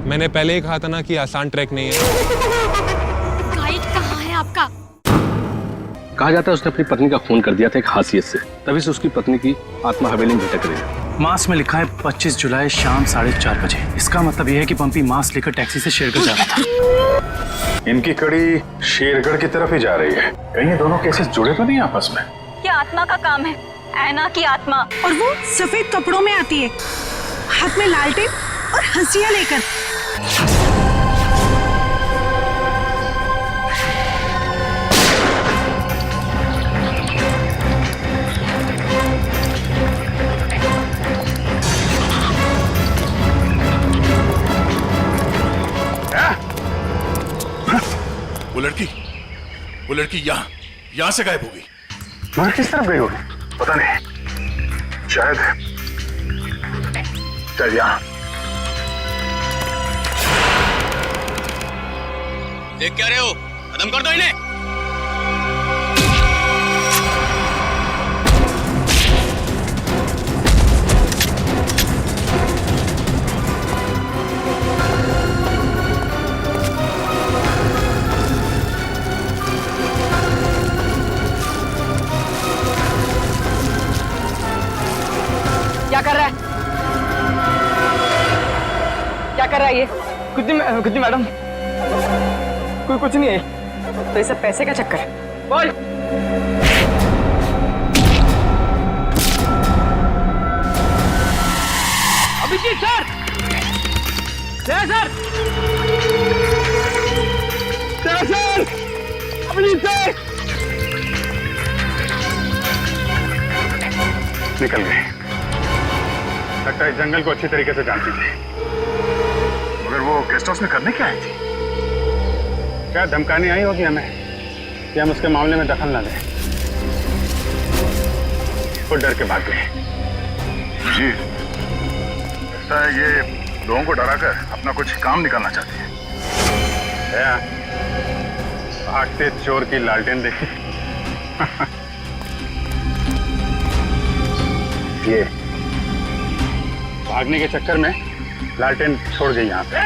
मैंने पहले ही कहा था ना कि आसान ट्रैक नहीं है। गाइड कहाँ है आपका? कहा जाता है उसने अपनी पत्नी का खून कर दिया था एक हासियत से, तभी से उसकी पत्नी की आत्मा हवेली में भटक रही है। मास में लिखा है 25 जुलाई शाम 4:30 बजे। इसका मतलब यह है कि पंपी मास लेकर टैक्सी से शेरगढ़ जा रहा था। इनकी कड़ी शेरगढ़ की तरफ ही जा रही है। कहीं ये दोनों केसेस जुड़े तो नहीं आपस में? ये आत्मा का काम है, ऐना की आत्मा। और वो सफेद कपड़ों में आती है, हाथ में लालटेन और हंसिया लेकर। वो लड़की यहाँ से गायब हो गई। मगर किस तरफ गई होगी पता नहीं। शायद यहाँ। देख क्या रहे हो? खत्म कर दो इन्हें। क्या कर रहा है? क्या कर रहा है ये? कुछ नहीं मैडम, कुछ नहीं है। तो ये सब पैसे का चक्कर है। बोल। Abhijit sir, sir, Abhijit sir निकल गए। लगता है इस जंगल को अच्छी तरीके से जानती थी। मगर वो गेस्ट हाउस में करने क्या आई थी? क्या धमकाने आई होगी हमें कि हम उसके मामले में दखल न दें। वो डर के भाग गए। जी, लगता है ये लोगों को डराकर अपना कुछ काम निकालना चाहती है। भागते चोर की लालटेन देखी। ये भागने के चक्कर में लालटेन छोड़ गई यहाँ पे।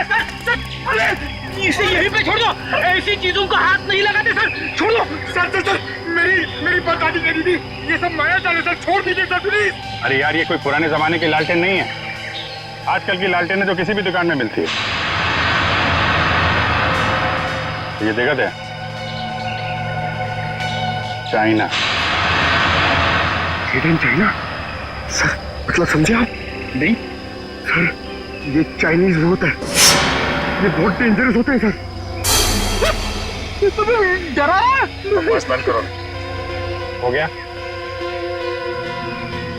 इसे यहीं पे छोड़ दो, ऐसी चीजों को हाथ नहीं लगाते सर। छोड़ दो सर, मेरी बर्बादी करी थी। ये सब माया जाल है सर, छोड़ दीजिए सर प्लीज। अरे यार, ये कोई पुराने जमाने की लालटेन नहीं है। आजकल की लालटेन है जो किसी भी दुकान में मिलती है। ये देखा था? चाइना। चाइना सर, मतलब समझे आप? नहीं सर, ये चाइनीज होता है, ये बहुत डेंजरस होते हैं सर। डरा है? बस बंद करो। हो गया?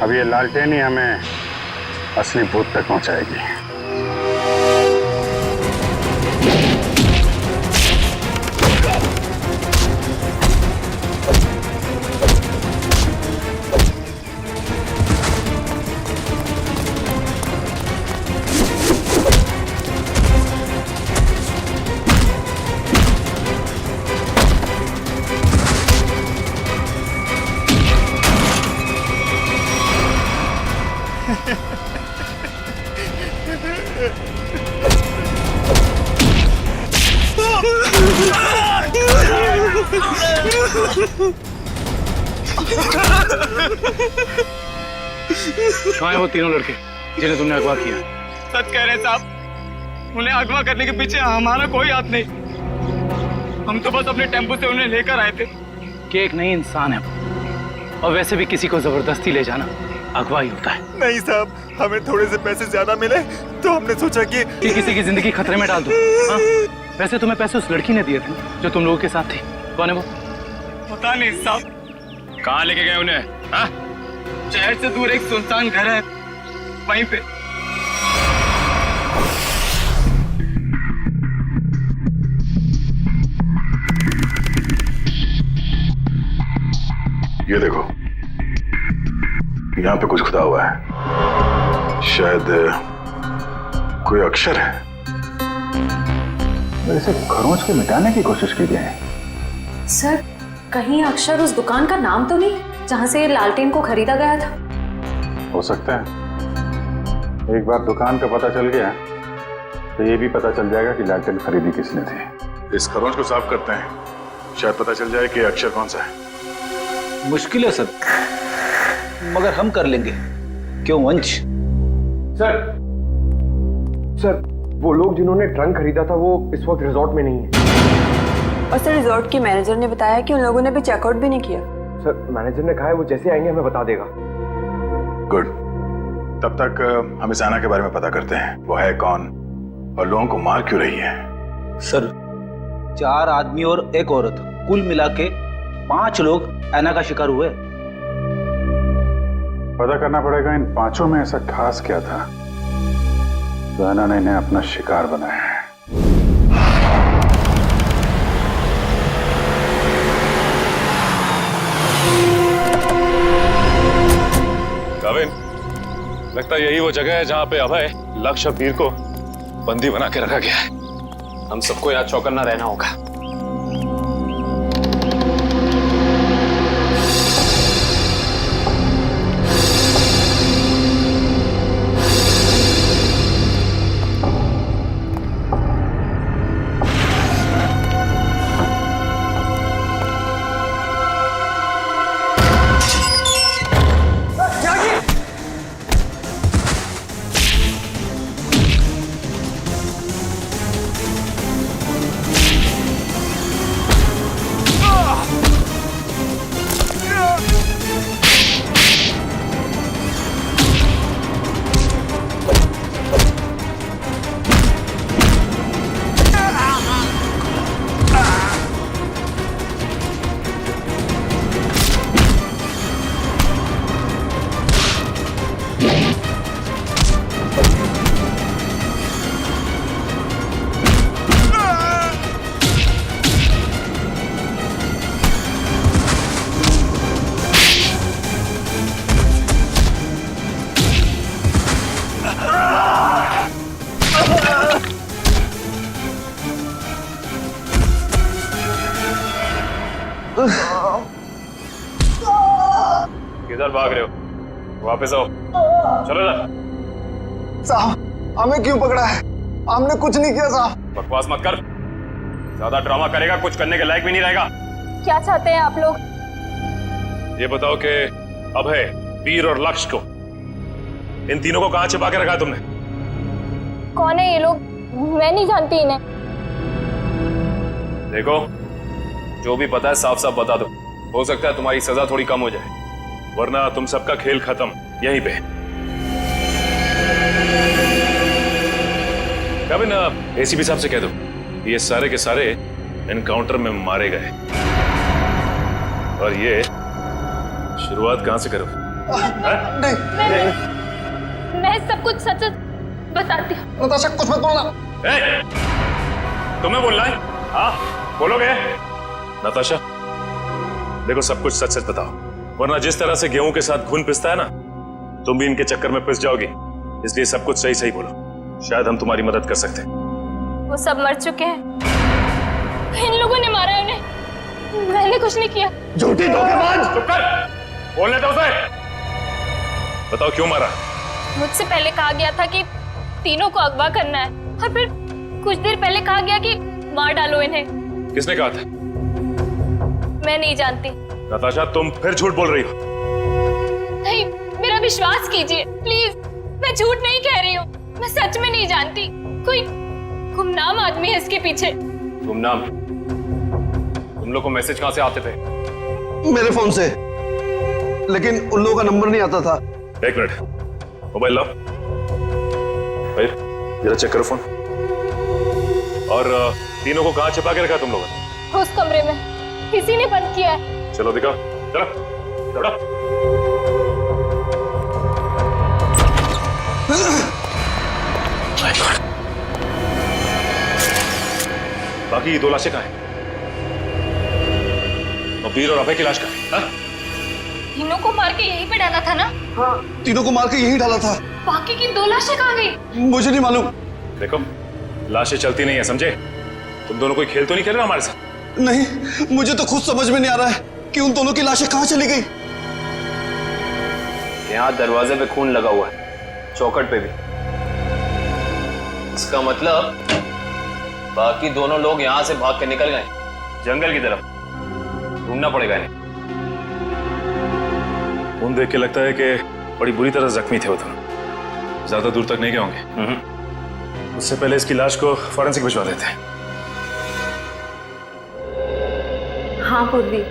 अब ये लालटेन ही हमें असली भूत तक पहुंचाएगी। कहाँ है वो तीनों लड़के जिन्हें तुमने अगवा किया? सच कह रहे साहब, उन्हें अगवा करने के पीछे हमारा कोई हाथ नहीं। हम तो बस अपने टेम्पो से उन्हें लेकर आए थे। कि एक नई इंसान है, और वैसे भी किसी को जबरदस्ती ले जाना अगवा ही होता है। नहीं साहब, हमें थोड़े से पैसे ज्यादा मिले तो हमने सोचा कि किसी की जिंदगी खतरे में डाल दो। हाँ? वैसे तुम्हें पैसे उस लड़की ने दिए थे जो तुम लोगों के साथ थी। कौन है वो? पता नहीं साहब। कहाँ लेके गए उन्हें? हाँ? शहर से दूर एक सुनसान घर है, वहीं पे। ये देखो, यहाँ पे कुछ खुदा हुआ है। शायद कोई अक्षर है। इसे खरोंच के मिटाने की कोशिश की गई है। सर, कहीं अक्षर उस दुकान का नाम तो नहीं जहां से लालटेन को खरीदा गया था? हो सकता है। एक बार दुकान का पता चल गया तो ये भी पता चल जाएगा कि लालटेन खरीदी किसने थी। इस खरोंच को साफ करते हैं, शायद पता चल जाए कि अक्षर कौन सा है। मुश्किल है सर, मगर हम कर लेंगे। क्यों वंश? सर वो लोग जिन्होंने ट्रंक खरीदा था वो इस वक्त रिजॉर्ट में नहीं है। और सर रिजॉर्ट के मैनेजर ने बताया कि उन लोगों ने भी चेकआउट भी नहीं किया। सर मैनेजर ने कहा है वो जैसे आएंगे हमें बता देगा। गुड, तब तक हम इस आना के बारे में पता करते हैं, वो है कौन और लोगों को मार क्यों रही है। सर 4 आदमी और 1 औरत, कुल मिला के 5 लोग ऐना का शिकार हुए। पता करना पड़ेगा इन 5 में ऐसा खास क्या था तो ऐना ने इन्हें अपना शिकार बनाया है। गाविन, लगता है यही वो जगह है जहां पे अभय लक्ष्य वीर को बंदी बना के रखा गया है। हम सबको यहाँ चौकन्ना रहना होगा। किधर भाग रहे हो? वापस आओ, चलो ना। साहब हमें क्यों पकड़ा है? हमने कुछ नहीं किया साहब। बकवास मत कर, ज्यादा ड्रामा करेगा कुछ करने के लायक भी नहीं रहेगा। क्या चाहते हैं आप लोग? ये बताओ कि अभय, वीर और लक्ष्य को, इन तीनों को कहां छिपा के रखा तुमने? कौन है ये लोग? मैं नहीं जानती इन्हें। देखो, जो भी पता है साफ साफ बता दो, हो सकता है तुम्हारी सजा थोड़ी कम हो जाए, वरना तुम सबका खेल खत्म यहीं पे। कभी ना एसीपी साहब से कह दो ये सारे के सारे एनकाउंटर में मारे गए, और ये शुरुआत कहां से करो? मैं सब कुछ सच सच बताती हूँ। नताशा कुछ मत बोलना। तुम्हें बोलना है? हाँ बोलोगे? नताशा देखो, सब कुछ सच सच बताओ, वरना जिस तरह से गेहूं के साथ घुन पिसता है ना, तुम भी इनके चक्कर में पिस जाओगी। इसलिए सब कुछ सही सही बोलो, शायद हम तुम्हारी मदद कर सकते हैं। वो सब मर चुके हैं, इन लोगों ने मारा है उन्हें, मैंने कुछ नहीं किया। झूठी धोखेबाज! चुप कर, बोलने दो उसे। बताओ क्यों मारा? मुझसे पहले कहा गया था कि तीनों को अगवा करना है, और फिर कुछ देर पहले कहा गया कि मार डालो इन्हें। किसने कहा था? मैं नहीं जानती। नताशा तुम फिर झूठ बोल रही हो। नहीं, मेरा विश्वास कीजिए प्लीज, मैं झूठ नहीं कह रही हूँ, मैं सच में नहीं जानती। कोई गुमनाम आदमी है इसके पीछे। गुमनाम? तुम लोग को मैसेज कहां से आते थे? मेरे फोन से, लेकिन उन लोगों का नंबर नहीं आता था। एक मिनट, मोबाइल लाओ भाई, जरा चेक करो फोन। और तीनों को कहां छिपा के रखा तुम लोगों ने? उस कमरे में, किसी ने बंद किया है। चलो दिखाओ, चलो दौड़ा। बाकी ये 2 लाशें कहां हैं? और वीर और अभय की लाश कहां है? तीनों को मार के यहीं पे डाला था ना? हाँ, तीनों को मार के यहीं डाला था। बाकी की 2 लाशें कहां गई? मुझे नहीं मालूम। देखो, लाशें चलती नहीं है, समझे? तुम दोनों कोई खेल तो नहीं खेल रहे हमारे साथ? नहीं, मुझे तो खुद समझ में नहीं आ रहा है कि उन दोनों की लाशें कहां चली गई। यहाँ दरवाजे पे खून लगा हुआ है, चौखट पे भी। इसका मतलब बाकी दोनों लोग यहाँ से भाग के निकल गए जंगल की तरफ। ढूंढना पड़ेगा इन्हें। खून देख के लगता है कि बड़ी बुरी तरह जख्मी थे वो दोनों। ज्यादा दूर तक नहीं गए होंगे। उससे पहले इसकी लाश को फॉरेंसिक भिजवा देते हैं। हाँ पूर्वी,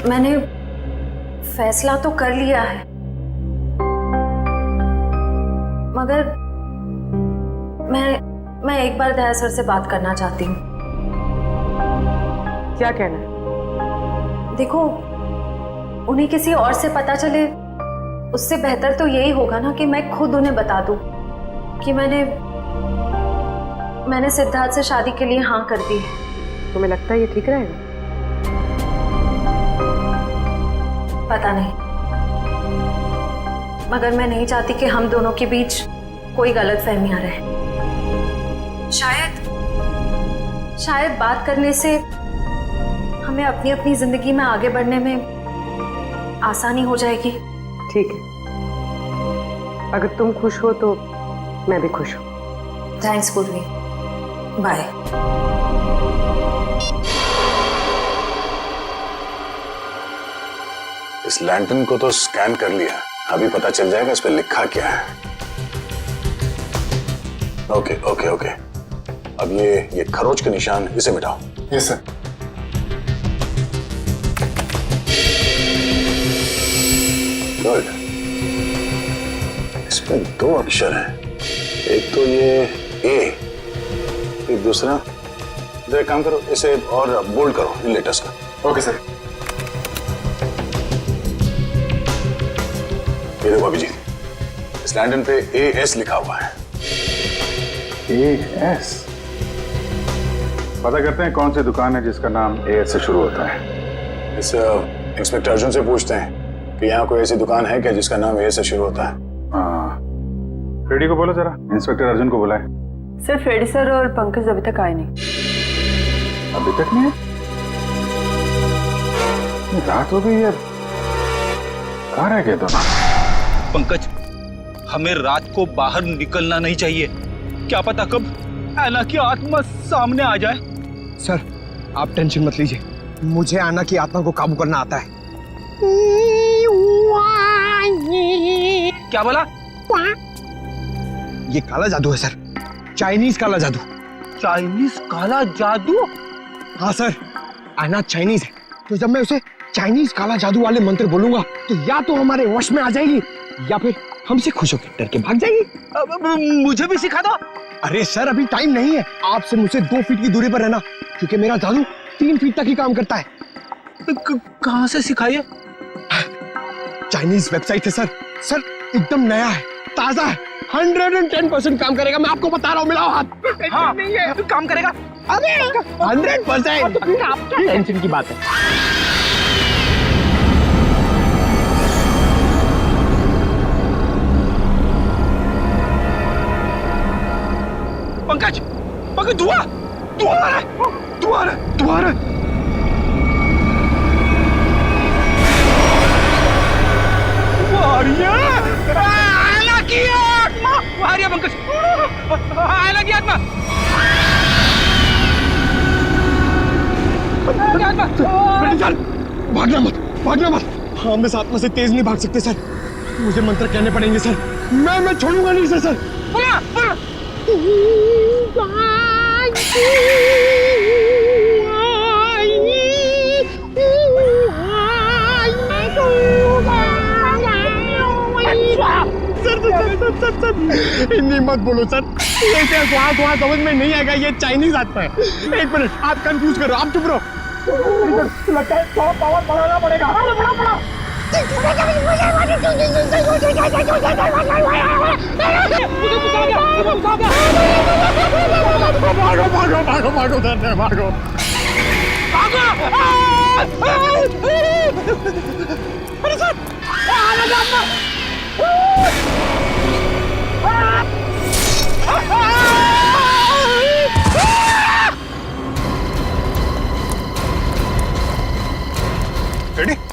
मैंने फैसला तो कर लिया है, मगर मैं एक बार दया सर से बात करना चाहती हूँ। क्या कहना है? देखो, उन्हें किसी और से पता चले उससे बेहतर तो यही होगा ना कि मैं खुद उन्हें बता दूं कि मैंने सिद्धार्थ से शादी के लिए हाँ कर दी है। तुम्हें लगता है ये ठीक रहेगा? पता नहीं, मगर मैं नहीं चाहती कि हम दोनों के बीच कोई गलतफहमियां रहे। शायद बात करने से हमें अपनी अपनी जिंदगी में आगे बढ़ने में आसानी हो जाएगी। ठीक है, अगर तुम खुश हो तो मैं भी खुश हूँ। थैंक्स पूर्वी, बाय। इस लैंटर्न को तो स्कैन कर लिया, अभी पता चल जाएगा इस पे लिखा क्या है। ओके ओके ओके, अब ये खरोच के निशान इसे मिटाओ। Yes sir. गुड। इसमें दो अक्षर हैं, एक तो ये ए, एक दूसरा। एक काम करो, इसे और बोल्ड करो इन लेटर्स का। Okay sir. ये देखो अभिजीत, इस लैंटर्न पे AS लिखा हुआ है। AS? पता करते हैं कौन सी दुकान है जिसका नाम AS से शुरू होता है। इस इंस्पेक्टर अर्जुन से पूछते हैं कि यहाँ कोई ऐसी दुकान है क्या जिसका नाम AS से शुरू होता है। हाँ, फ्रेडी को बोलो जरा, इंस्पेक्टर अर्जुन को बुलाए। सर, फ्रेडी सर और पंकज अभी तक आए नहीं। अभी तक नहीं? रात हो गई है, कहाँ रह गए दोनों? पंकज, हमें रात को बाहर निकलना नहीं चाहिए। क्या पता कब ऐना की आत्मा सामने आ जाए। सर, आप टेंशन मत लीजिए, मुझे आना की आत्मा को काबू करना आता है। क्या बोला? ये काला जादू है सर, चाइनीज काला जादू। चाइनीज काला जादू? हाँ सर, आना चाइनीज है, तो जब मैं उसे चाइनीज काला जादू वाले मंत्र बोलूंगा तो या तो हमारे वश में आ जाएगी या फिर हमसे खुश होकर डर के भाग जाएगी। मुझे भी सिखा दो। अरे सर, अभी टाइम नहीं है, आपसे मुझसे 2 फीट की दूरी पर रहना, क्योंकि मेरा जादू 3 फीट तक ही काम करता है। कहाँ से सिखाइए? चाइनीज वेबसाइट है सर। सर, एकदम नया है, ताजा है, 110% काम करेगा, मैं आपको बता रहा हूँ। मिलाओ हाथ। हाँ, नहीं है, काम करेगा। अरे 100%। टेंशन की बात है। पंकज, पंकज, धुआं आ रहा है, धुआं आ रहा है। आयला की आत्मा आ रही है पंकज, आयला की आत्मा। भागना मत। हम इस आत्मा से तेज नहीं भाग सकते सर, मुझे मंत्र कहने पड़ेंगे सर। मैं छोड़ूंगा नहीं सर। बोला। सर, हिंदी मत बोलो सर, ये क्या वहाँ समझ में नहीं आएगा, ये चाइनीज आत्मा है। 1 मिनट, आप कंफ्यूज करो, आप चुप रहो। लगता है थोड़ा पावर बढ़ाना पड़ेगा। भागो। अरे सर,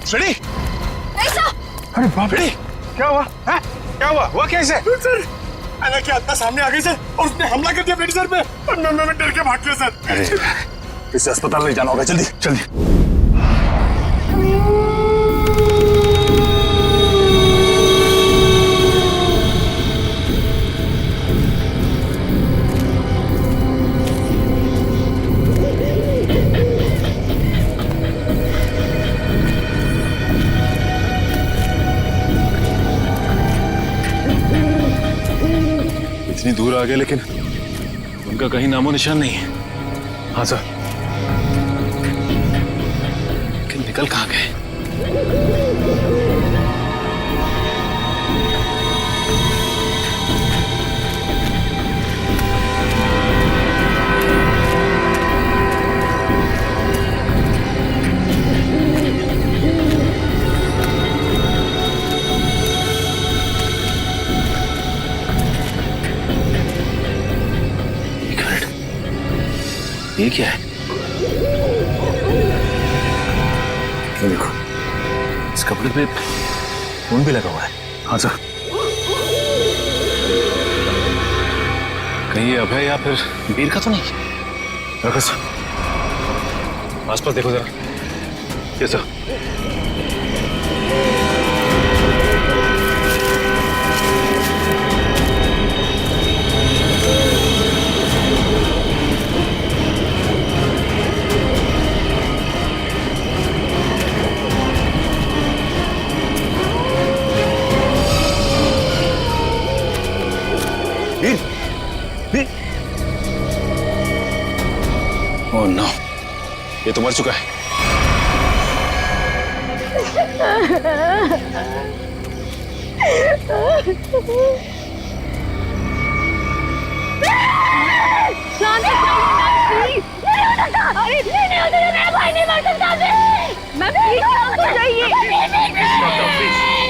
फ्रेडी, ऐसा? अरे बाप रे, क्या हुआ? क्या हुआ कैसे? सर, ऐना की आत्मा सामने आ गई सर और उसने हमला कर दिया फ्रेडी सर पे और मैं डर के भाग गया सर। अरे इसे अस्पताल ले जाना होगा, जल्दी जल्दी। इतनी दूर आ गए लेकिन उनका कहीं नामो निशान नहीं है। हाँ सर, लेकिन निकल कहाँ गए? ये क्या है? ये देखो, इस कपड़े पे खून भी लगा हुआ है। हाँ सर। कहीं ये अभय या फिर वीर का तो नहीं? रखो सर, आसपास देखो जरा। ये सर, ओह नो, ये तो मर चुका है।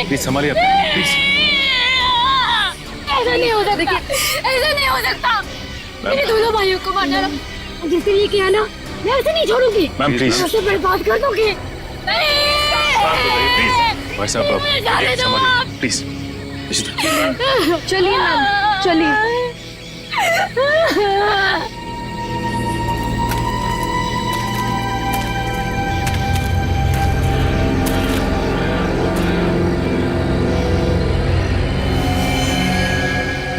प्लीज संभालिए अपने, प्लीज। ऐसा नहीं हो सकता, देखिए ऐसा नहीं हो सकता। मेरे दोनों भाइयों को मारना जिसे लेके आना, मैं ऐसे नहीं छोड़ूंगी। मैम प्लीज, उसे बर्बाद कर दूंगी। भाई साहब संभालिए प्लीज। चलिए मैम, चलिए।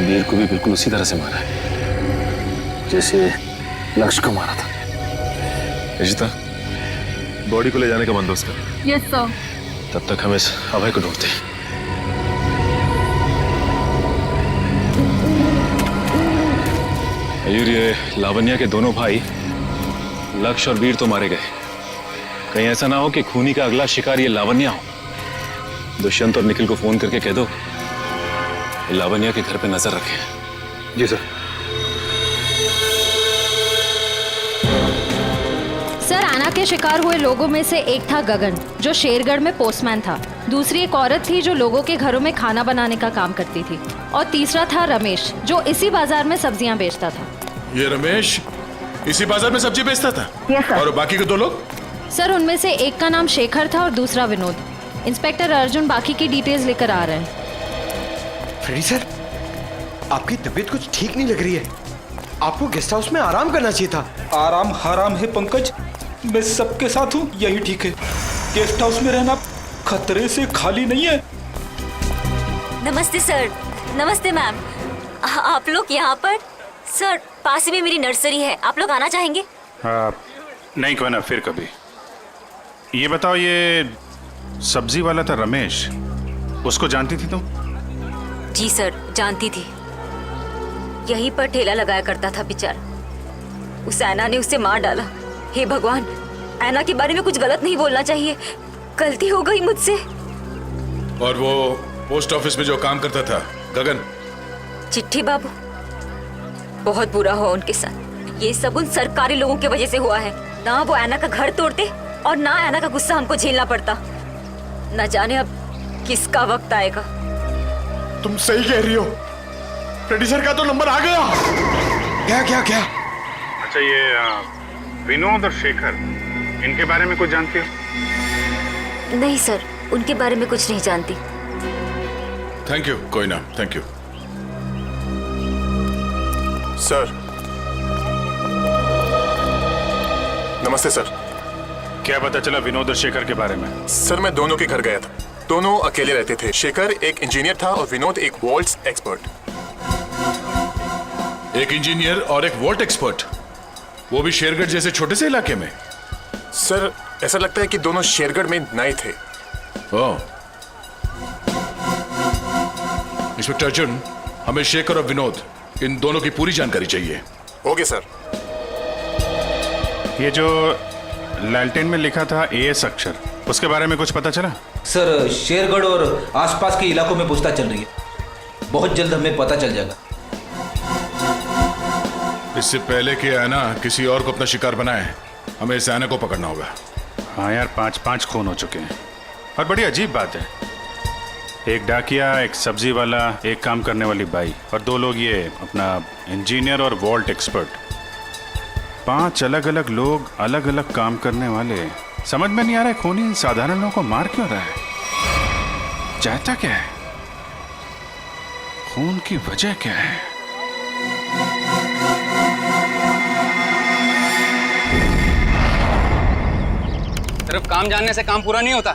वीर को भी बिल्कुल उसी तरह से मारा है जैसे लक्ष्य को मारा था। रिश्ता, बॉडी को ले जाने का बंदोबस्त कर। Yes sir. तब तक हम इस अभय को ढूंढते हैं। मयूर, ये लावण्या के दोनों भाई लक्ष्य और वीर तो मारे गए। कहीं ऐसा ना हो कि खूनी का अगला शिकार ये लावण्या हो। दुष्यंत और निखिल को फोन करके कह दो लावण्या के घर पे नजर रखें। जी सर। सर, आना के शिकार हुए लोगों में से एक था गगन, जो शेरगढ़ में पोस्टमैन था। दूसरी एक औरत थी जो लोगों के घरों में खाना बनाने का काम करती थी। और तीसरा था रमेश, जो इसी बाजार में सब्जियां बेचता था। ये रमेश इसी बाजार में सब्जी बेचता था? Yes sir. और बाकी के दो लोग? सर, उनमें से एक का नाम शेखर था और दूसरा विनोद। इंस्पेक्टर अर्जुन बाकी की डिटेल्स लेकर आ रहे हैं। फ्रेडी सर, आपकी तबीयत कुछ ठीक नहीं लग रही है। आपको गेस्ट हाउस में आराम करना चाहिए था। आराम हराम है पंकज, मैं सबके साथ हूँ, यही ठीक है। गेस्ट हाउस में रहना खतरे से खाली नहीं है। नमस्ते सर। नमस्ते मैम। आप लोग यहाँ पर? सर, पास में मेरी नर्सरी है, आप लोग आना चाहेंगे? नहीं, कोई ना, फिर कभी। ये बताओ, ये सब्जी वाला था रमेश, उसको जानती थी तुम? जी सर, जानती थी। यहीं पर ठेला लगाया करता था बेचारा। उस ऐना ने उसे मार डाला। हे भगवान, ऐना के बारे में कुछ गलत नहीं बोलना चाहिए, गलती हो गई मुझसे। और वो पोस्ट ऑफिस में जो काम करता था गगन? चिट्ठी बाबू, बहुत बुरा हुआ उनके साथ। ये सब उन सरकारी लोगों की वजह से हुआ है। ना वो ऐना का घर तोड़ते और ना ऐना का गुस्सा हमको झेलना पड़ता। न जाने अब किसका वक्त आएगा। तुम सही कह रही हो, फ्रेडी सर का तो नंबर आ गया। क्या क्या क्या? अच्छा, ये विनोद और शेखर, इनके बारे में कुछ जानती हो? नहीं सर, उनके बारे में कुछ नहीं जानती। थैंक यू, कोई ना, थैंक यू। सर नमस्ते सर। क्या पता चला विनोद और शेखर के बारे में? सर मैं दोनों के घर गया था, दोनों अकेले रहते थे। शेखर एक इंजीनियर था और विनोद एक वॉल्ट्स एक्सपर्ट। एक इंजीनियर और एक वोल्ट एक्सपर्ट, वो भी शेरगढ़ जैसे छोटे से इलाके में? सर ऐसा लगता है कि दोनों शेरगढ़ में नए थे। ओह। इंस्पेक्टर अर्जुन, हमें शेखर और विनोद इन दोनों की पूरी जानकारी चाहिए। Okay sir. ये जो लालटेन में लिखा था एएस अक्षर, उसके बारे में कुछ पता चला? सर शेरगढ़ और आसपास के इलाकों में पूछताछ चल रही है, बहुत जल्द हमें पता चल जाएगा। इससे पहले कि ऐना किसी और को अपना शिकार बनाए, हमें इस ऐना को पकड़ना होगा। हाँ यार, 5 खून हो चुके हैं। और बड़ी अजीब बात है, एक डाकिया, एक सब्जी वाला, एक काम करने वाली बाई और 2 लोग ये अपना इंजीनियर और वॉल्ट एक्सपर्ट। 5 अलग अलग लोग, अलग अलग काम करने वाले। समझ में नहीं आ रहा है खूनी साधारण लोगों को मार क्यों रहा है? चाहता क्या है? खून की वजह क्या है? सिर्फ काम जानने से काम पूरा नहीं होता,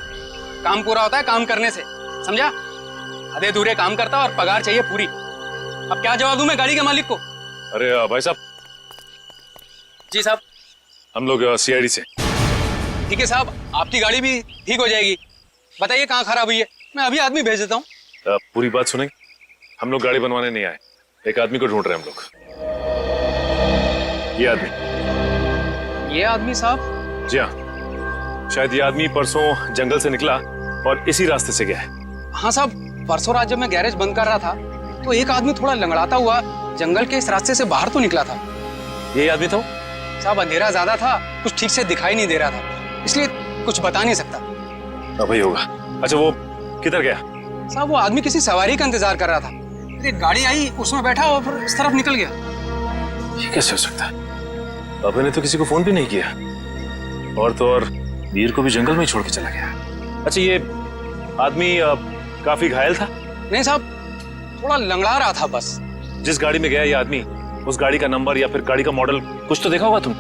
काम पूरा होता है काम करने से, समझा? आधे दूरे काम करता और पगार चाहिए पूरी। अब क्या जवाब दूं मैं गाड़ी के मालिक को? अरे भाई साहब। जी साहब। हम लोग सीआईडी से। ठीक है साहब, आपकी गाड़ी भी ठीक हो जाएगी। बताइए कहाँ खराब हुई है, मैं अभी आदमी भेज देता हूँ। पूरी बात सुनेंगे? हम लोग गाड़ी बनवाने नहीं आए, एक आदमी को ढूंढ रहे हैं हम लोग। ये आदमी। ये आदमी साहब? जी हाँ, शायद ये आदमी परसों जंगल से निकला और इसी रास्ते से गया है। हाँ साहब, परसों रात जब मैं गैरेज बंद कर रहा था तो एक आदमी थोड़ा लंगड़ाता हुआ जंगल के इस रास्ते से बाहर तो निकला था। यही आदमी था? साहब अंधेरा ज्यादा था, कुछ ठीक से दिखाई नहीं दे रहा था, इसलिए कुछ बता नहीं सकता। वही होगा। अच्छा वो किधर गया? साहब वो आदमी किसी सवारी का इंतजार कर रहा था, फिर एक गाड़ी आई, उसमें बैठा और फिर इस तरफ निकल गया। ये कैसे हो सकता है? अभय ने तो किसी को फोन भी नहीं किया, और तो और वीर को भी जंगल में ही छोड़ के चला गया। अच्छा ये आदमी काफी घायल था? नहीं साहब, थोड़ा लंगड़ा रहा था बस। जिस गाड़ी में गया ये आदमी, उस गाड़ी का नंबर या फिर गाड़ी का मॉडल कुछ तो देखा होगा तुम?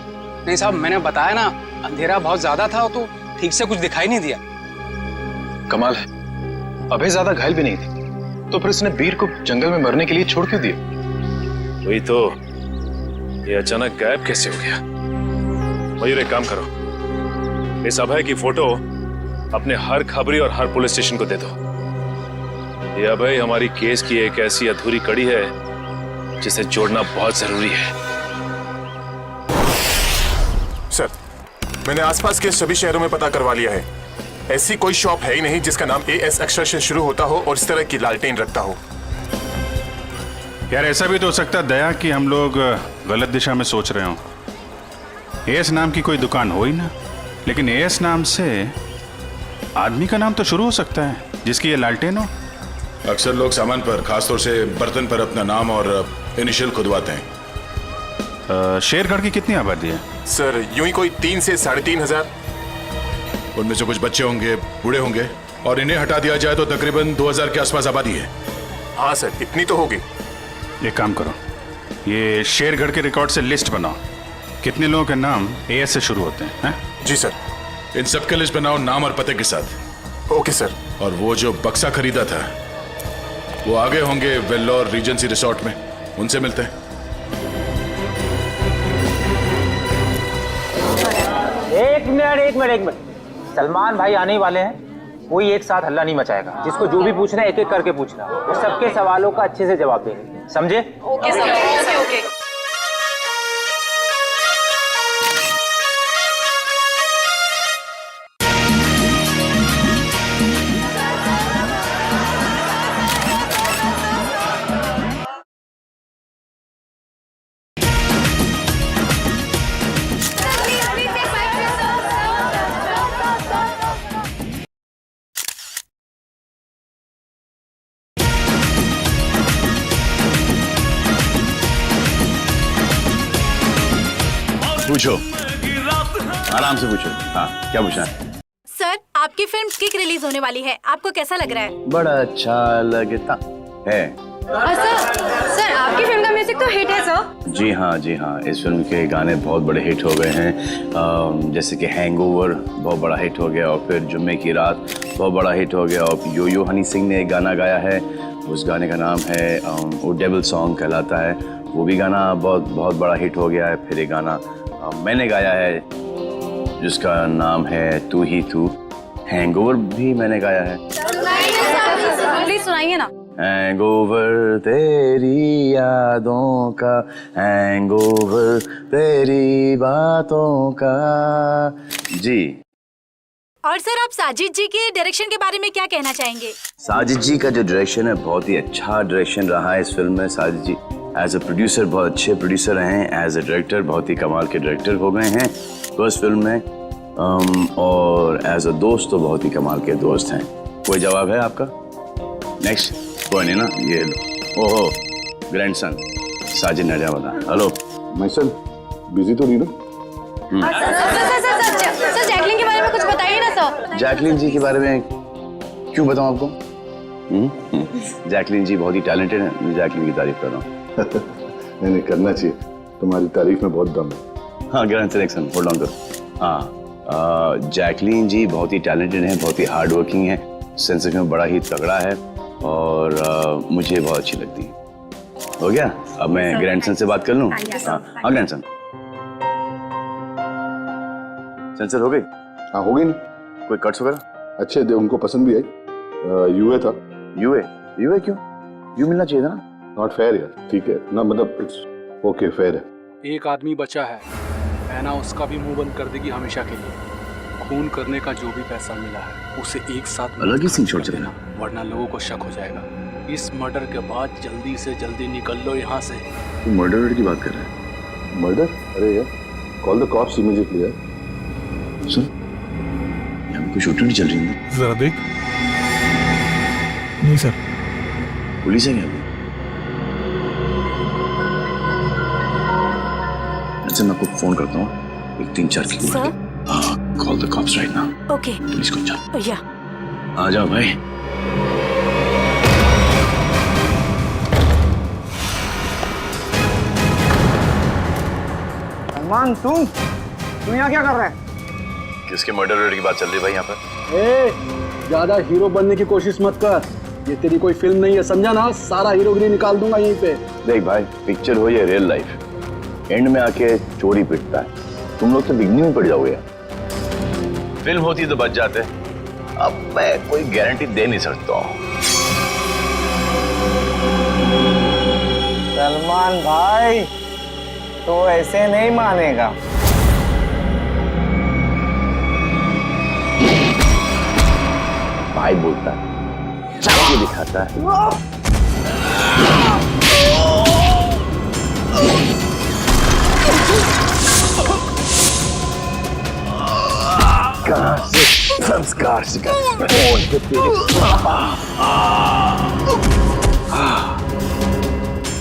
नहीं साहब, मैंने बताया ना, अंधेरा बहुत ज्यादा था तो ठीक से कुछ दिखाई नहीं दिया। कमाल है, अभय ज्यादा घायल भी नहीं थी, तो फिर उसने वीर को जंगल में मरने के लिए छोड़ क्यों दिया? वही तो, ये अचानक गायब कैसे हो गया? मयूर एक काम करो, इस अभय की फोटो अपने हर खबरी और हर पुलिस स्टेशन को दे दो। ये अभय हमारी केस की एक ऐसी अधूरी कड़ी है जिसे जोड़ना बहुत जरूरी है। सर मैंने आसपास के सभी शहरों में पता करवा लिया है, ऐसी कोई शॉप है ही नहीं जिसका नाम एएस अक्षर से शुरू होता हो और इस तरह की लालटेन रखता हो। यार ऐसा भी तो हो सकता है दया कि हम लोग गलत दिशा में सोच रहे हो। एएस नाम की कोई दुकान हो ही ना, लेकिन एएस नाम से आदमी का नाम तो शुरू हो सकता है जिसकी ये लालटेन हो। अक्सर लोग सामान पर, खासतौर से बर्तन पर अपना नाम और इनिशियल खुदवाते हैं। शेरगढ़ की कितनी आबादी है? सर यूं ही कोई 3 से 3,500। उनमें से कुछ बच्चे होंगे, बूढ़े होंगे, और इन्हें हटा दिया जाए तो तकरीबन 2000 के आसपास आबादी है। हाँ सर, इतनी तो होगी। एक काम करो, ये शेरगढ़ के रिकॉर्ड से लिस्ट बनाओ, कितने लोगों के नाम एएस से शुरू होते हैं? जी सर। इन सबके लिस्ट बनाओ नाम और पते के साथ। Okay sir. और वो जो बक्सा खरीदा था वो आगे होंगे वेल्लोर रीजेंसी रिसोर्ट में, उनसे मिलते हैं। एक मिनट, सलमान भाई आने वाले हैं, कोई एक साथ हल्ला नहीं मचाएगा। जिसको जो भी पूछना है एक एक करके पूछना, और सबके सवालों का अच्छे से जवाब देंगे, समझे? Okay sir, okay. पूछो, आराम से पूछो। हाँ क्या पूछना है? सर आपकी फिल्म किक रिलीज होने वाली है, आपको कैसा लग रहा है? बड़ा अच्छा लगता है। सर आपकी फिल्म का म्यूजिक तो हिट है सर। जी हाँ, इस फिल्म के गाने बहुत बड़े हिट हो गए हैं। जैसे कि हैंगओवर बहुत बड़ा हिट हो गया, और फिर जुम्मे की रात बहुत बड़ा हिट हो गया, और यो यो हनी सिंह ने एक गाना गाया है, उस गाने का नाम है वो डेविल सॉन्ग कहलाता है, वो भी गाना बहुत बड़ा हिट हो गया है। फिर एक गाना मैंने गाया है जिसका नाम है तू ही तू, हैंगओवर भी मैंने गाया है। प्लीज सुनाइए ना। हैंगओवर तेरी यादों का, हैंगओवर तेरी बातों का। जी। और सर, आप साजिद जी के डायरेक्शन के बारे में क्या कहना चाहेंगे? साजिद जी का जो डायरेक्शन है बहुत ही अच्छा डायरेक्शन रहा है इस फिल्म में। साजिद जी एज अ प्रोड्यूसर बहुत अच्छे प्रोड्यूसर हैं, एज अ डायरेक्टर बहुत ही कमाल के डायरेक्टर हो गए हैं फर्स्ट फिल्म में, और एज अ दोस्त तो बहुत ही कमाल के दोस्त हैं। कोई जवाब है आपका? नेक्स्ट कोई नहीं ना, ये लो। ओहो, ग्रैंडसन साजिद नडियावाला। हेलो मैं सर बिजी तो नहीं ना? सर जैकलिन के बारे में कुछ बताइए ना सर। जैकलिन जी के बारे में क्यों बताऊं आपको? जैकलिन जी बहुत ही टैलेंटेड है, मैं जैकलिन की तारीफ कर रहा हूँ। नहीं करना चाहिए, तुम्हारी तारीफ में बहुत दम है। हाँ ग्रैंडसन एक्शन होल्ड ऑन करो। हाँ जैकलिन जी बहुत ही टैलेंटेड हैं, बहुत ही हार्ड वर्किंग है, सेंस ऑफ ह्यूमर बड़ा ही तगड़ा है, और मुझे बहुत अच्छी लगती है। हो गया, अब मैं ग्रैंडसन से बात कर लूँ? हाँ ग्रैंडसन सेंसर हो गई? हाँ हो गई ना। कोई कट्स वगैरह? अच्छे थे, उनको पसंद भी आई। यूए था। यूए क्यों? यू मिलना चाहिए था ना। नॉट फेयर यार। ठीक है ना, मतलब इट्स ओके, फेयर है। एक आदमी बचा है, ऐना उसका भी मुंह बंद कर देगी हमेशा के लिए। खून करने का जो भी पैसा मिला है उसे एक साथ अलग ही सीन छोड़ चलेगा, वरना लोगों को शक हो जाएगा। इस मर्डर के बाद जल्दी से जल्दी निकल लो यहाँ से। तू मर्डर की बात कर रहा है? मर्डर? अरे यार, कॉल द कॉप्स इमीडिएटली यार। सुन, यहाँ कोई शूटिंग नहीं चल रही है? जरा देख। नहीं सर। पुलिस है क्या? अच्छा मैं आपको फोन करता हूँ, एक 3-4 की call the cops right now. Okay. Police को जाओ। या आ जाओ भाई। सलमान तुम यहाँ क्या कर रहे हैं? किसके मर्डर की बात चल रही है भाई यहाँ पर? ज्यादा हीरो बनने की कोशिश मत कर, ये तेरी कोई फिल्म नहीं है, समझा ना? सारा हीरोगिरी निकाल दूंगा यहीं पे। देख भाई, पिक्चर हो या रियल लाइफ, एंड में आके चोरी पिटता है, तुम लोग तो बिगनी में पड़ जाओगे। फिल्म होती तो बच जाते, अब मैं कोई गारंटी दे नहीं सकता हूँ। सलमान भाई तो ऐसे नहीं मानेगा। भाई बोलता है, चाय दिखाता है। कहाँ से संस्कार सीखा? कौन है तेरे पापा?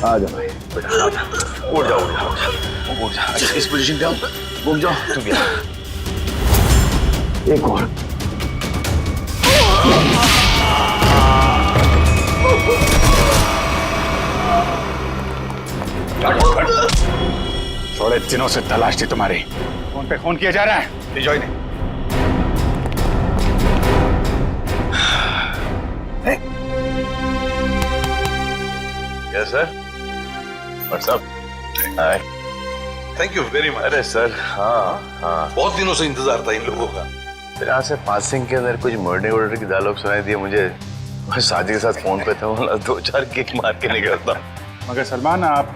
आ जा भाई, उड़ जाओ। अच्छा इस पोजीशन पे आओ, घूम जाओ। तू भी एक और। थोड़े दिनों से तलाश थी तुम्हारी, फोन पे फोन किया जा रहा है। ले जाओ इन्हें। Yes sir. What's up? Hi. Thank you very much. अरे सर, हाँ बहुत दिनों से इंतजार था इन लोगों का। फिर यहाँ से पासिंग के अंदर कुछ मर्डर की डायलॉग सुनाई दिए मुझे, मैं शादी के साथ फोन पे था, बोला 2-4 किक मार के निकलता। मगर सलमान आप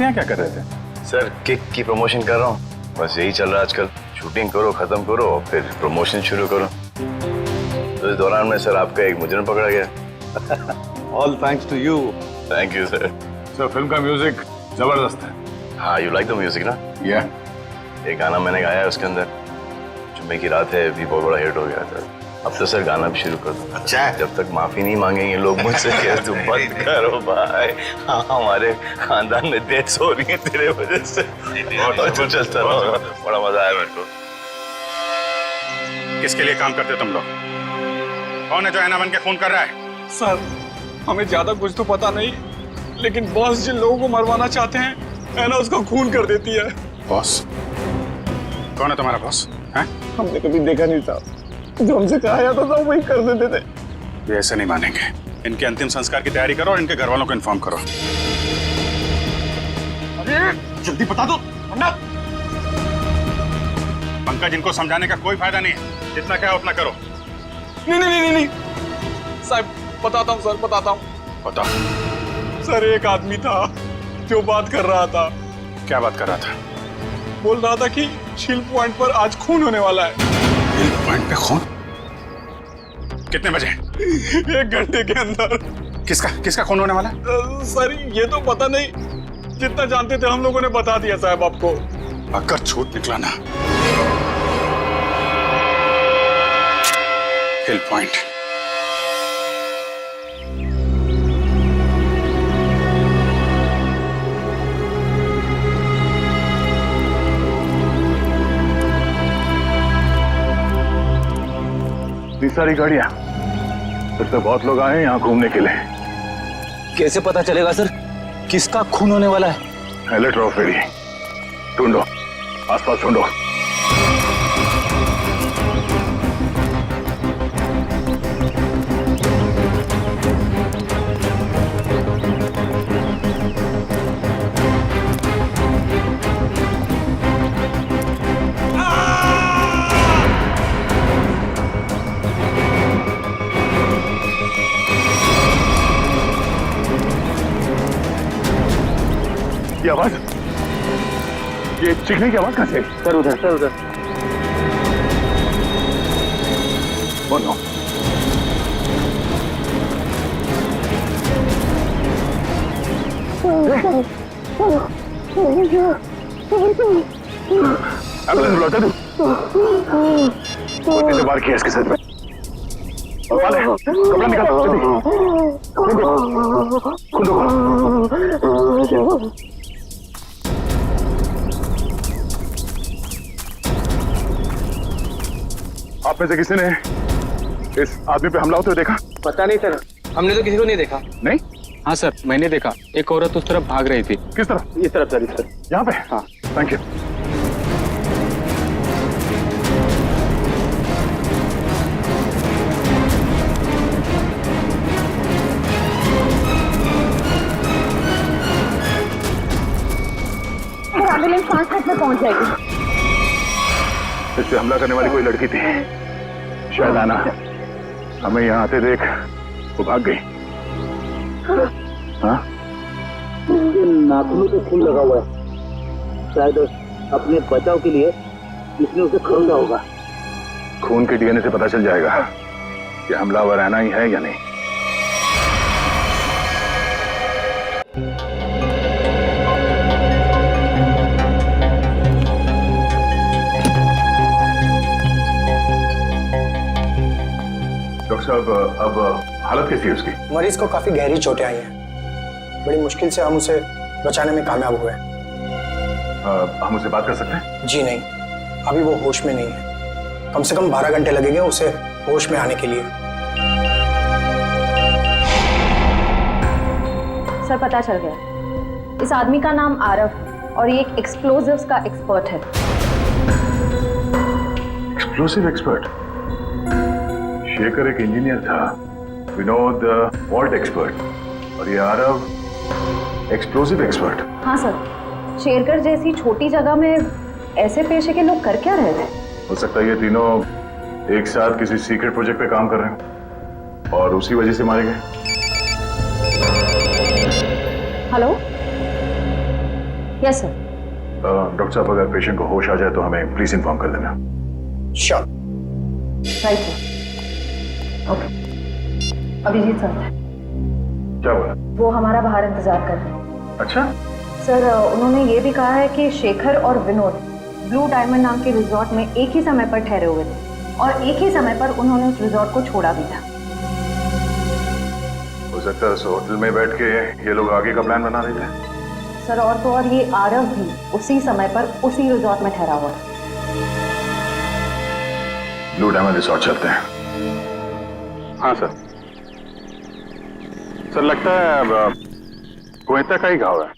यहाँ क्या कर रहे थे? सर किक की प्रमोशन कर रहा हूँ, बस यही चल रहा है आजकल। शूटिंग करो, खत्म करो, और फिर प्रमोशन शुरू करो। तो इस दौरान में सर आपका एक मुजरिम पकड़ा गया। All thanks to you. Thank you sir. Sir film का म्यूजिक जबरदस्त है। हाँ, यू लाइक द म्यूजिक ना? या एक गाना मैंने गाया है उसके अंदर, जुम्मे की रात है, भी बहुत बड़ा हिट हो गया सर। अब तो सर गाना भी शुरू कर दो। अच्छा है। जब तक माफी नहीं मांगेंगे लोग मुझसे, कह तुम मत करो भाई। हाँ, हमारे खानदान में डेथ्स हो रही है तेरे वजह से। और चलता रहो, बड़ा मजा आया मेरे को। किसके लिए काम करते हो तुम लोग? कौन है जो ऐना बन के फोन कर रहा है? सर हमें ज्यादा कुछ तो पता नहीं, लेकिन बॉस जिन लोगों को मरवाना चाहते हैं ऐना उसका खून कर देती है। बॉस? कौन है तुम्हारा बॉस? हैं? हमने कभी देखा नहीं साहब, जो हमसे कहा जाता था वही कर देते थे। ये ऐसे नहीं मानेंगे। इनके अंतिम संस्कार की तैयारी करो और इनके घर वालों को इन्फॉर्म करो। अरे जल्दी बता दो वरना। पंकज, इनको समझाने का कोई फायदा नहीं है, जितना क्या उतना करो। नहीं साहब, बताता हूँ सर, बताता हूँ। बताओ। सर एक आदमी था जो बात कर रहा था। क्या बात कर रहा था? बोल रहा था कि शिल्प पॉइंट पर आज खून होने वाला है। शिल्प पॉइंट पे खून? कितने बजे? 1 घंटे के अंदर। किसका खून होने वाला है? सर ये तो पता नहीं, जितना जानते थे हम लोगों ने बता दिया साहब आपको। अगर छूट निकला ना, हिल पॉइंट। इतनी सारी गाड़ियां, फिर तो बहुत लोग आए हैं यहाँ घूमने के लिए। कैसे पता चलेगा सर किसका खून होने वाला है? अलर्ट रहो फेरी, ढूंढो, आसपास ढूंढो। ये आवाज, ये चीखने की आवाज कहां से? सर उधर। बोलो। एम्बुलेंस बुलाता तू? कितने बार किया इसके सर पे? कपड़ा निकालो जल्दी। आप में से किसी ने इस आदमी पे हमला होते हुए देखा? पता नहीं सर, हमने तो किसी को नहीं देखा। नहीं? हाँ सर, मैंने देखा। एक औरत उस तरफ भाग रही थी। किस तरफ? इस तरफ सर, इस तरफ। यहाँ पे? हाँ। Thank you. एम्बुलेंस 5 मिनट में पहुंच जाएगी। इस पे हमला करने वाली कोई लड़की थी, शायद आना। हमें यहाँ आते देख वो भाग गई। हाँ? नाखूनों पे खून लगा हुआ है, शायद अपने बचाव के लिए इसने उसे खरीदा होगा। खून के डीएनए से पता चल जाएगा कि हमलावर आना ही है या नहीं। डॉक्टर साहब, अब हालत कैसी है उसकी? मरीज को काफी गहरी चोटें आई हैं। बड़ी मुश्किल से हम उसे बचाने में कामयाब हुए। हम उससे बात कर सकते हैं? जी नहीं, अभी वो होश में नहीं है। कम से कम 12 घंटे लगेंगे उसे होश में आने के लिए। सर पता चल गया, इस आदमी का नाम आरव और ये एक एक्सप्लोजिव्स का एक्सपर्ट है। Explosive expert? शेखर एक इंजीनियर था, विनोद वॉल्ट एक्सपर्ट, और ये आरव एक्सप्लोसिव एक्सपर्ट। हाँ सर, शेरगढ़ जैसी छोटी जगह में ऐसे पेशे के लोग कर क्या रहे थे? हो सकता है ये तीनों एक साथ किसी सीक्रेट प्रोजेक्ट पे काम कर रहे हैं और उसी वजह से मारे गए। Hello, yes sir. डॉक्टर साहब, अगर पेशेंट को होश आ जाए तो हमें प्लीज इन्फॉर्म कर देना। Sure. Right sir. Okay. Abhijit sir. क्या बोला? वो हमारा बाहर इंतजार कर रहे हैं। अच्छा सर, उन्होंने ये भी कहा है कि शेखर और विनोद ब्लू डायमंड नाम के रिजॉर्ट में एक ही समय पर ठहरे हुए थे और एक ही समय पर उन्होंने उस रिजॉर्ट को छोड़ा भी था। हो सकता है उस होटल में बैठ के ये लोग आगे का प्लान बना रहे थे। सर, और तो और ये आरव भी उसी समय पर उसी रिजॉर्ट में ठहरा हुआ था। ब्लू डायमंड रिसोर्ट चलते हैं। हाँ सर। सर लगता है गोयता का ही घाव है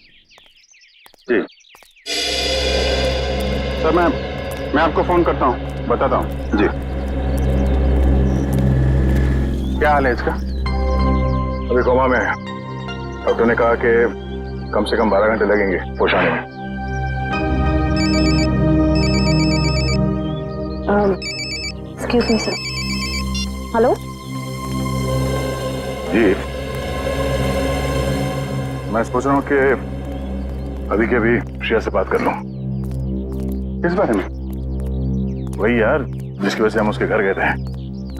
जी। सर मैं आपको फोन करता हूँ, बताता हूँ जी। क्या हाल है इसका? अभी कोमा में है। डॉक्टर ने कहा कि कम से कम 12 घंटे लगेंगे होश आने में। Excuse me sir. हेलो जी, मैं सोच रहा हूँ कि अभी के अभी श्रेया से बात कर लूं। किस बारे में? वही यार जिसकी वजह से हम उसके घर गए थे।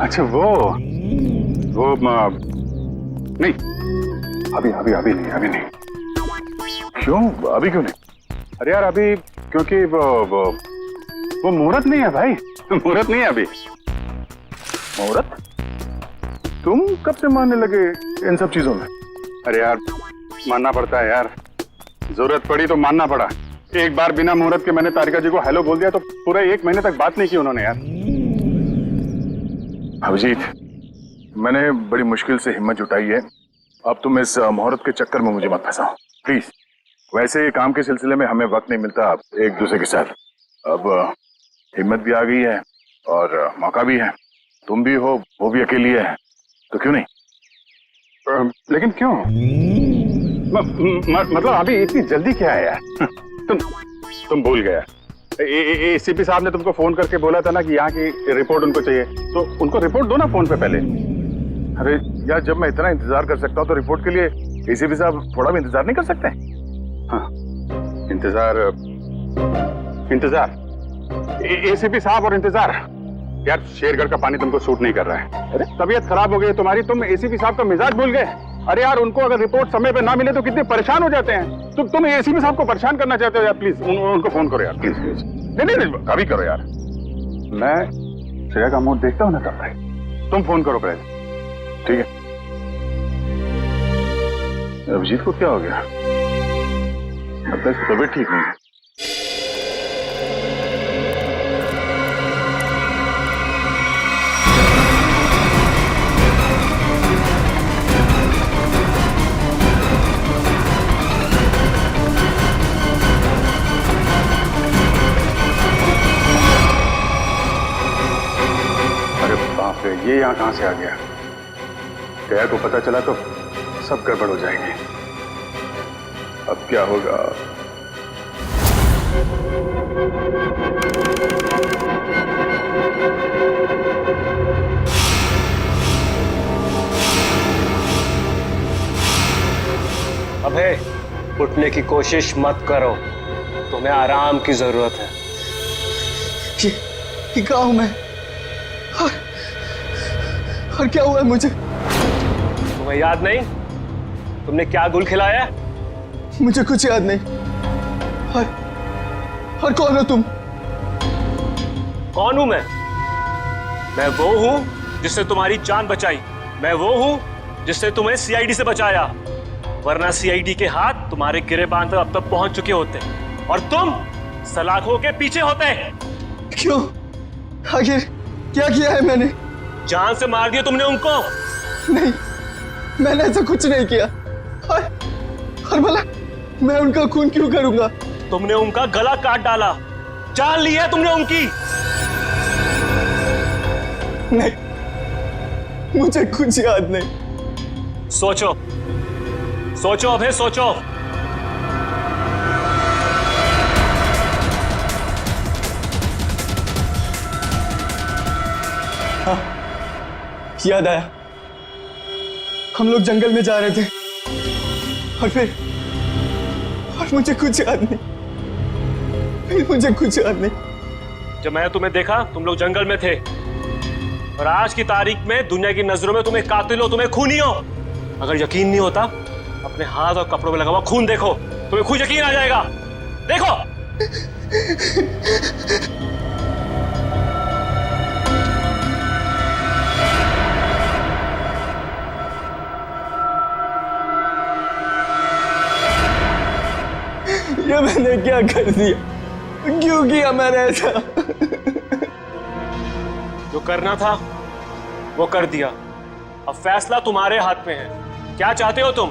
अच्छा वो नहीं, अभी नहीं। क्यों? अभी क्यों नहीं? अरे यार अभी क्योंकि वो मुहूर्त नहीं है भाई, मुहूर्त नहीं है अभी। मुहूर्त? तुम कब से मानने लगे इन सब चीजों में? अरे यार मानना पड़ता है यार, जरूरत पड़ी तो मानना पड़ा। एक बार बिना मुहूर्त के मैंने तारिका जी को हेलो बोल दिया तो पूरे 1 महीने तक बात नहीं की उन्होंने यार। अभिजीत, मैंने बड़ी मुश्किल से हिम्मत जुटाई है, अब तुम इस मुहूर्त के चक्कर में मुझे मत फंसाओ प्लीज। वैसे काम के सिलसिले में हमें वक्त नहीं मिलता एक दूसरे के साथ। अब हिम्मत भी आ गई है और मौका भी है, तुम भी हो, वो भी अकेली है, तो क्यों नहीं? लेकिन क्यों? मतलब अभी इतनी जल्दी क्या है यार? तुम भूल गया। एसीपी साहब ने तुमको फोन करके बोला था ना कि यहाँ की रिपोर्ट उनको चाहिए, तो उनको रिपोर्ट दो ना फोन पे पहले। अरे यार जब मैं इतना इंतजार कर सकता हूँ तो रिपोर्ट के लिए एसीपी साहब थोड़ा भी इंतजार नहीं कर सकते? हाँ, इंतजार एसीपी साहब और इंतजार। यार शेरगढ़ का पानी तुमको सूट नहीं कर रहा है। अरे तबीयत खराब हो गई तुम्हारी, तुम एसीपी साहब का मिजाज भूल गए। अरे यार उनको अगर रिपोर्ट समय पे ना मिले तो कितने परेशान हो जाते हैं। तुम एसीपी साहब को परेशान करना चाहते हो यार, प्लीज उनको फोन करो यार, प्लीज। नहीं अभी करो यार, मैं श्रेया का मूड देखता हूँ ना तब भाई। तुम फोन करो पहले, ठीक है? अभिजीत को क्या हो गया? अब तक तबीयत ठीक नहीं है। ये यहाँ कहां से आ गया? दया को पता चला तो सब गड़बड़ हो जाएगी। अब क्या होगा? अबे उठने की कोशिश मत करो, तुम्हें आराम की जरूरत है। ये कहाँ हूं मैं? और क्या हुआ है मुझे? तुम्हें याद नहीं तुमने क्या गुल खिलाया? मुझे कुछ याद नहीं। और कौन हो तुम? कौन हूं मैं वो हूं जिसने तुम्हारी जान बचाई। मैं वो हूं जिसने तुम्हें सीआईडी से बचाया, वरना सीआईडी के हाथ तुम्हारे गिरेबान तक अब तक पहुंच चुके होते और तुम सलाखों के पीछे होते। क्यों? आखिर क्या किया है मैंने? जान से मार दिया तुमने उनको। नहीं, मैंने ऐसा कुछ नहीं किया। और भला मैं उनका खून क्यों करूंगा? तुमने उनका गला काट डाला, जान ली है तुमने उनकी। नहीं, मुझे कुछ याद नहीं। सोचो अभय, सोचो। हाँ, याद आया। हम लोग जंगल में जा रहे थे और मुझे कुछ याद नहीं। मुझे कुछ याद नहीं। जब मैंने तुम्हें देखा तुम लोग जंगल में थे और आज की तारीख में दुनिया की नजरों में तुम्हें कातिल हो, तुम्हें खूनी हो। अगर यकीन नहीं होता अपने हाथ और कपड़ों में लगा हुआ खून देखो, तुम्हें खुद यकीन आ जाएगा। देखो। ये मैंने क्या कर दिया? क्यों किया मैंने ऐसा? जो करना था वो कर दिया, अब फैसला तुम्हारे हाथ में है। क्या चाहते हो तुम?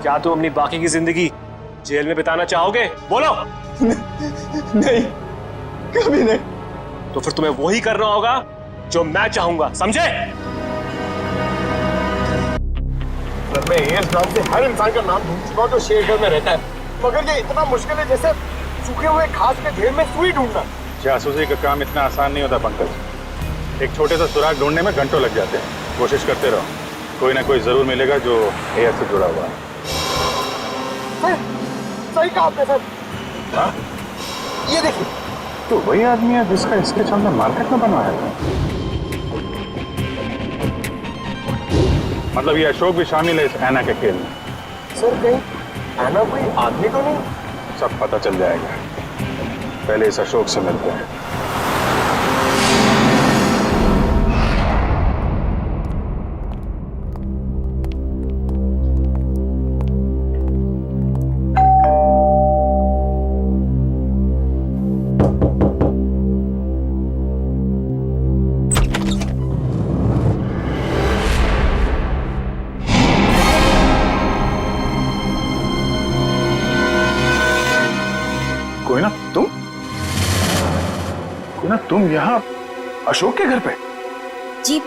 क्या तुम अपनी बाकी की जिंदगी जेल में बिताना चाहोगे? बोलो। नहीं, कभी नहीं। तो फिर तुम्हें वही करना होगा जो मैं चाहूंगा, समझे? मैं एएस नाम से हर इंसान का नाम ढूंढ चुका हूं जो शेरगढ़ में रहता है, मगर ये इतना मुश्किल है जैसे सूखे हुए घास के ढेर में सुई ढूंढना। जासूसी का काम इतना आसान नहीं होता पंकज। एक छोटे सा सुराग ढूंढने में घंटों लग जाते हैं। कोशिश करते रहो, कोई ना कोई जरूर मिलेगा जो एएस से जुड़ा हुआ है। सही कहा आपने सर। हाँ? ये देखिए, तो वही आदमी है जिसका स्केच हमने मार्केट में बनवाया था। मतलब ये अशोक भी शामिल है इस ऐना के खेल में। सर कहीं ऐना कोई आदमी तो नहीं? सब पता चल जाएगा, पहले इस अशोक से मिलते हैं। तुम यहाँ अशोक के घर पे? जी,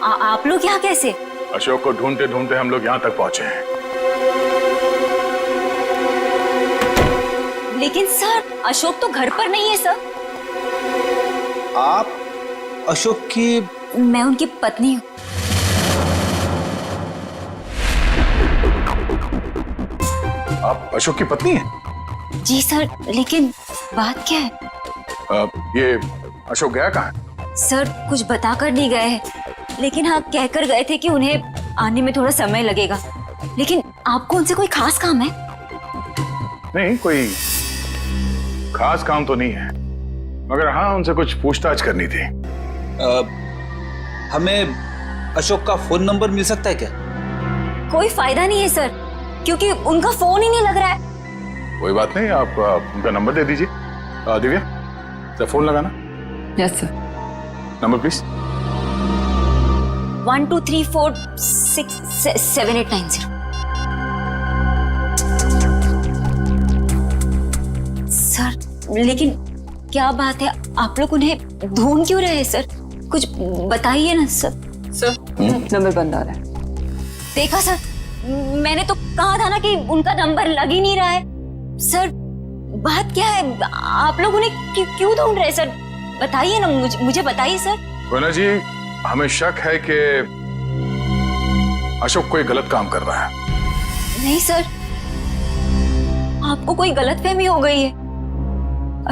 आप लोग यहाँ कैसे? अशोक को ढूंढते ढूंढते हम लोग यहाँ तक पहुंचे हैं। लेकिन सर, अशोक तो घर पर नहीं है सर। आप अशोक की? मैं उनकी पत्नी हूँ। आप अशोक की पत्नी हैं? जी सर, लेकिन बात क्या है? ये अशोक गया कहाँ? सर कुछ बताकर नहीं गए हैं, लेकिन हाँ कहकर गए थे कि उन्हें आने में थोड़ा समय लगेगा। लेकिन आपको उनसे कोई खास काम है? नहीं, कोई खास काम तो नहीं है, मगर हाँ उनसे कुछ पूछताछ करनी थी। हमें अशोक का फोन नंबर मिल सकता है क्या? कोई फायदा नहीं है सर, क्योंकि उनका फोन ही नहीं लग रहा है। कोई बात नहीं, आप उनका नंबर दे दीजिए। दिव्या, फोन लगाना। Yes sir. Number please. 1234667890। Sir लेकिन क्या बात है, आप लोग उन्हें ढूंढ क्यों रहे हैं सर? कुछ बताइए ना सर। सर नंबर बंद आ रहा है। देखा सर, मैंने तो कहा था ना कि उनका नंबर लग ही नहीं रहा है। सर बात क्या है, आप लोग उन्हें क्यों ढूंढ रहे हैं सर? बताइए ना, मुझे बताइए सर। गोना जी, हमें शक है कि अशोक कोई गलत काम कर रहा है। नहीं सर, आपको कोई गलतफहमी हो गई है।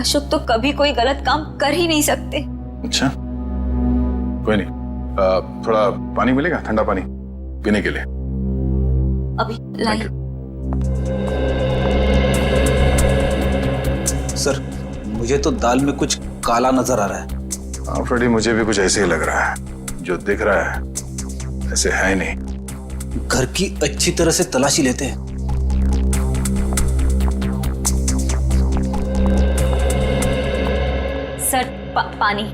अशोक तो कभी कोई गलत काम कर ही नहीं सकते। अच्छा, कोई नहीं, थोड़ा पानी मिलेगा, ठंडा पानी पीने के लिए? अभी लाइए। सर मुझे तो दाल में कुछ काला नजर आ रहा है। हाँ फ्रेडी, मुझे भी कुछ ऐसे ही लग रहा है। जो दिख रहा है ऐसे है नहीं। घर की अच्छी तरह से तलाशी लेते हैं। सर पानी।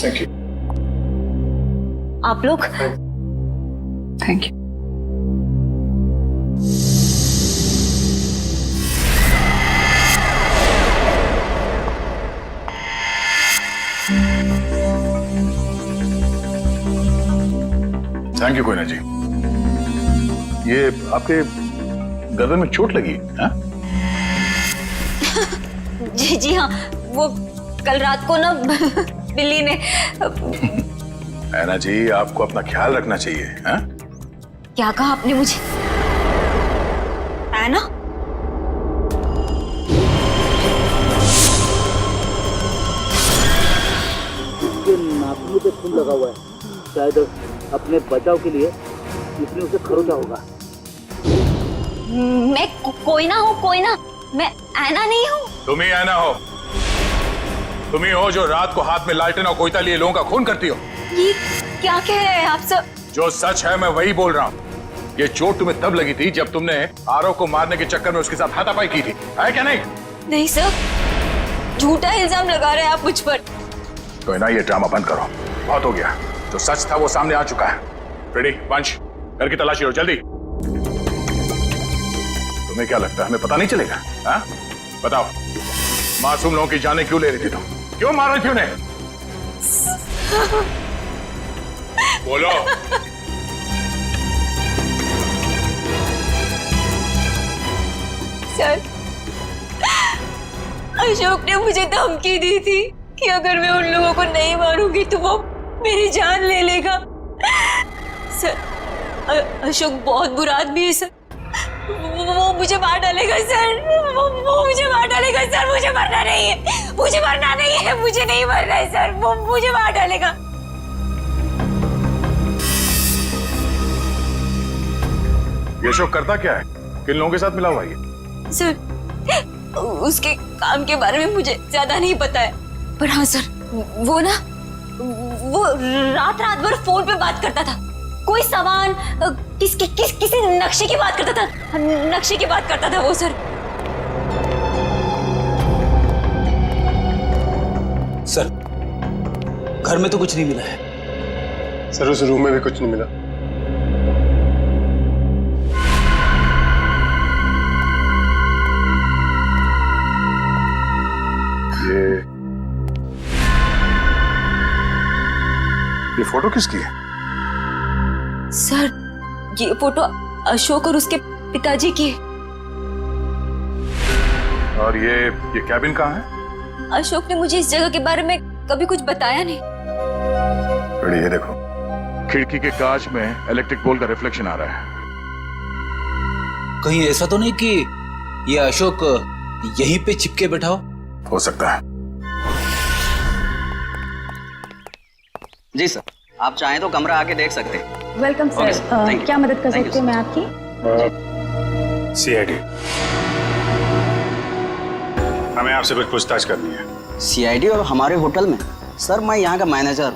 Thank you. आप लोग? Thank you. Thank you Koyna ji. ये आपके गर्दन में चोट लगी है? जी हाँ, वो कल रात को ना बिल्ली ने। ऐना जी, आपको अपना ख्याल रखना चाहिए। है? क्या कहा आपने मुझे? ऐना? उसके नाखूनों पे खून लगा हुआ है, शायद अपने बचाव के लिए इसने उसे खरोचा होगा। मैं कोई ना हूँ, कोई ना, मैं ऐना नहीं हूँ। तुम ही ऐना हो। तुम ही हो जो रात को हाथ में लालटेन और कोयता लिए लोगों का खून करती हो। ये क्या कह रहे हैं आप सब? जो सच है मैं वही बोल रहा हूँ। ये चोट तुम्हें तब लगी थी जब तुमने आरव को मारने के चक्कर में उसके साथ हाथापाई की थी, है क्या नहीं? नहीं सर, झूठा इल्जाम लगा रहे हैं आप मुझ पर। तो ना ये ड्रामा बंद करो, बहुत हो गया। जो सच था वो सामने आ चुका है। फ्रेडी, वंश, घर की तलाशी लो जल्दी। तुम्हें क्या लगता है हमें पता नहीं चलेगा? हाँ बताओ, मासूम लोगों की जानें क्यों ले रही थी तुम? क्यों मार रही थी उन्हें? बोलो। सर, अशोक ने मुझे धमकी दी थी कि अगर मैं उन लोगों को नहीं मारूंगी तो वो मेरी जान ले लेगा। सर, अशोक बहुत बुरा आदमी है सर। वो मुझे मार डालेगा सर। वो मुझे मार डालेगा सर। मुझे मरना नहीं है। मुझे मरना नहीं है। मुझे नहीं मरना है सर। वो मुझे मार डालेगा। ये अशोक करता क्या है? किन लोगों के साथ मिला हुआ ये? सर, उसके काम के बारे में मुझे ज्यादा नहीं पता है, पर हाँ सर, वो रात भर फोन पे बात करता था। कोई सामान किसी नक्शे की बात करता था। नक्शे की बात करता था वो सर। सर, घर में तो कुछ नहीं मिला है। सर, उस रूम में भी कुछ नहीं मिला। ये फोटो किसकी है? सर, ये फोटो अशोक और उसके पिताजी की है। और ये कैबिन कहाँ है? अशोक ने मुझे इस जगह के बारे में कभी कुछ बताया नहीं। बड़ी ये देखो, खिड़की के कांच में इलेक्ट्रिक पोल का रिफ्लेक्शन आ रहा है। कहीं ऐसा तो नहीं कि ये अशोक यहीं पे चिपके बैठा हो सकता है। जी सर, आप चाहें तो कमरा आके देख सकते हैं। Welcome sir. क्या मदद कर सकते हैं मैं आपकी? सीआईडी, हमें आपसे कुछ पूछताछ करनी है। सीआईडी और हमारे होटल में? सर, मैं यहाँ का मैनेजर।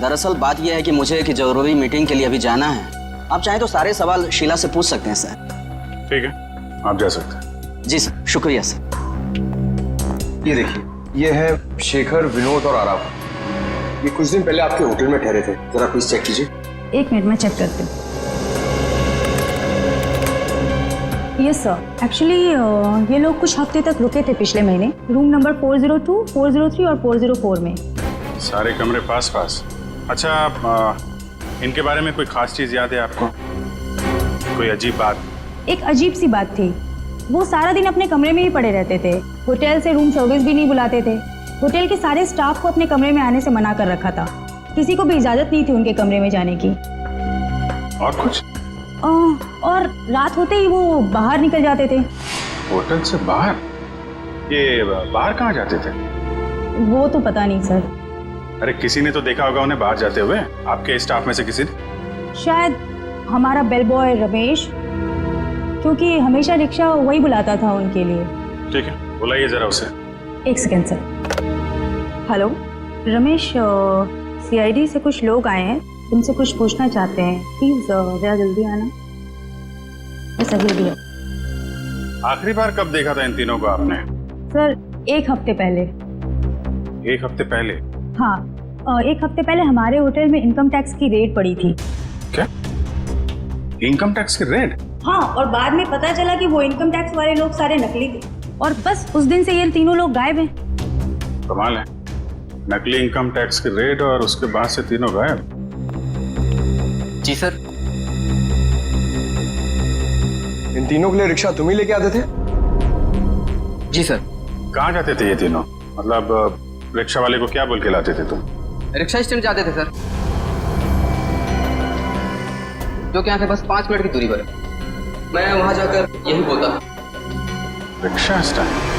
दरअसल बात यह है कि मुझे एक जरूरी मीटिंग के लिए अभी जाना है। आप चाहें तो सारे सवाल शीला से पूछ सकते हैं सर। ठीक है, आप जा सकते हैं। जी सर, शुक्रिया सर। ये देखिए, ये है शेखर, विनोद और आराफ। ये कुछ दिन पहले आपके होटल में ठहरे थे। जरा प्लीज चेक कीजिए। एक मिनट में चेक करती हूँ। यस सर, एक्चुअली ये लोग कुछ हफ्ते तक रुके थे पिछले महीने, रूम नंबर 402, 403 और 404 में। सारे कमरे पास पास। अच्छा, इनके बारे में कोई खास चीज याद है आपको? कोई अजीब बात? एक अजीब सी बात थी। वो सारा दिन अपने कमरे में ही पड़े रहते थे। होटल से रूम सर्विस भी नहीं बुलाते थे। होटल के सारे स्टाफ को अपने कमरे में आने से मना कर रखा था। किसी को भी इजाजत नहीं थी उनके कमरे में जाने की। और कुछ? और रात होते ही वो बाहर निकल जाते थे। होटल से बाहर? ये बाहर कहाँ जाते थे? वो तो पता नहीं सर। अरे किसी ने तो देखा होगा उन्हें बाहर जाते हुए, आपके स्टाफ में से किसी ने? शायद हमारा बेल बॉय रमेश, क्योंकि हमेशा रिक्शा वही बुलाता था उनके लिए। ठीक है, बुलाइए जरा उसे। एक second sir. Hello Ramesh, CID से कुछ लोग आए हैं, तुमसे कुछ पूछना चाहते हैं। प्लीज जरा जल्दी आना। बस अभी भी। आखिरी बार कब देखा था इन तीनों को आपने? सर, एक हफ्ते पहले। एक हफ्ते पहले? हाँ, एक हफ्ते पहले हमारे होटल में इनकम टैक्स की रेड पड़ी थी। क्या? इनकम टैक्स की रेड? हाँ, और बाद में पता चला कि वो इनकम टैक्स वाले लोग सारे नकली थे, और बस उस दिन से ये तीनों लोग गायब हैं। कमाल है, नकली इनकम टैक्स की रेड और उसके बाद से तीनों गायब। जी सर। इन तीनों के लिए रिक्शा तुम ही लेके आते थे? जी सर। कहाँ जाते थे ये तीनों? मतलब रिक्शा वाले को क्या बोल के लाते थे तुम? रिक्शा स्टैंड जाते थे सर, जो कि यहाँ से बस 5 मिनट की दूरी पर है। मैं वहां जाकर यही बोलता। Rickshaw stand?